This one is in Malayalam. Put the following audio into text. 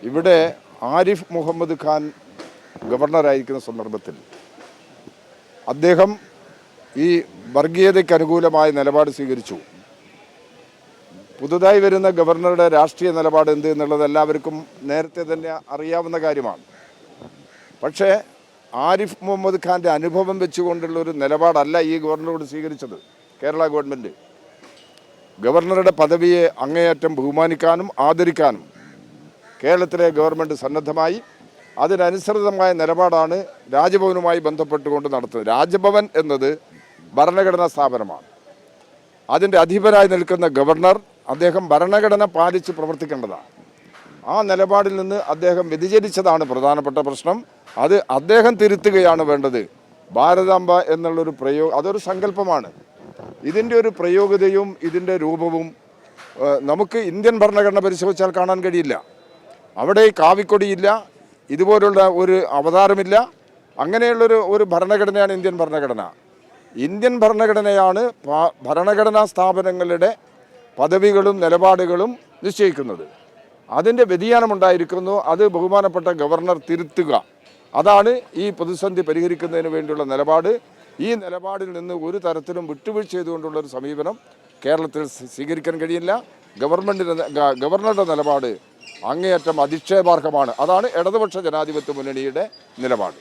ഇവിടെ ആരിഫ് മുഹമ്മദ് ഖാൻ ഗവർണറായിരിക്കുന്ന സന്ദർഭത്തിൽ അദ്ദേഹം ഈ വർഗീയതയ്ക്ക് അനുകൂലമായ നിലപാട് സ്വീകരിച്ചു. പുതുതായി വരുന്ന ഗവർണറുടെ രാഷ്ട്രീയ നിലപാട് എന്ത് എന്നുള്ളത് എല്ലാവർക്കും നേരത്തെ തന്നെ അറിയാവുന്ന കാര്യമാണ്. പക്ഷേ ആരിഫ് മുഹമ്മദ് ഖാൻ്റെ അനുഭവം വെച്ചുകൊണ്ടുള്ള ഒരു നിലപാടല്ല ഈ ഗവർണറോട് സ്വീകരിച്ചത് കേരള ഗവൺമെൻറ്. ഗവർണറുടെ പദവിയെ അങ്ങേയറ്റം ബഹുമാനിക്കാനും ആദരിക്കാനും കേരളത്തിലെ ഗവൺമെൻറ് സന്നദ്ധമായി. അതിനനുസൃതമായ നിലപാടാണ് രാജ്ഭവനുമായി ബന്ധപ്പെട്ടുകൊണ്ട് നടത്തുന്നത്. രാജ്ഭവൻ എന്നത് ഭരണഘടനാ സ്ഥാപനമാണ്. അതിൻ്റെ അധിപനായി നിൽക്കുന്ന ഗവർണർ അദ്ദേഹം ഭരണഘടന പാലിച്ച് പ്രവർത്തിക്കേണ്ടതാണ്. ആ നിലപാടിൽ നിന്ന് അദ്ദേഹം വ്യതിചലിച്ചതാണ് പ്രധാനപ്പെട്ട പ്രശ്നം. അത് അദ്ദേഹം തിരുത്തുകയാണ് വേണ്ടത്. ഭാരതാംബ എന്നുള്ളൊരു അതൊരു സങ്കല്പമാണ്. ഇതിൻ്റെ ഒരു പ്രയോഗതയും ഇതിൻ്റെ രൂപവും നമുക്ക് ഇന്ത്യൻ ഭരണഘടന പരിശോധിച്ചാൽ കാണാൻ കഴിയില്ല. അവിടെ കാവിക്കൊടിയില്ല, ഇതുപോലുള്ള ഒരു അവതാരമില്ല. അങ്ങനെയുള്ളൊരു ഭരണഘടനയാണ് ഇന്ത്യൻ ഭരണഘടന. ഇന്ത്യൻ ഭരണഘടനയാണ് ഭരണഘടനാ സ്ഥാപനങ്ങളുടെ പദവികളും നിലപാടുകളും നിശ്ചയിക്കുന്നത്. അതിൻ്റെ വ്യതിയാനമുണ്ടായിരിക്കുന്നു. അത് ബഹുമാനപ്പെട്ട ഗവർണർ തിരുത്തുക. അതാണ് ഈ പ്രതിസന്ധി പരിഹരിക്കുന്നതിന് വേണ്ടിയുള്ള നിലപാട്. ഈ നിലപാടിൽ നിന്ന് ഒരു തരത്തിലും വിട്ടുവീഴ്ച ചെയ്തുകൊണ്ടുള്ളൊരു സമീപനം കേരളത്തിൽ സ്വീകരിക്കാൻ കഴിയില്ല. ഗവർണറുടെ നിലപാട് അങ്ങേയറ്റം അധിക്ഷേപാർഹമാണ്. അതാണ് ഇടതുപക്ഷ ജനാധിപത്യ മുന്നണിയുടെ നിലപാട്.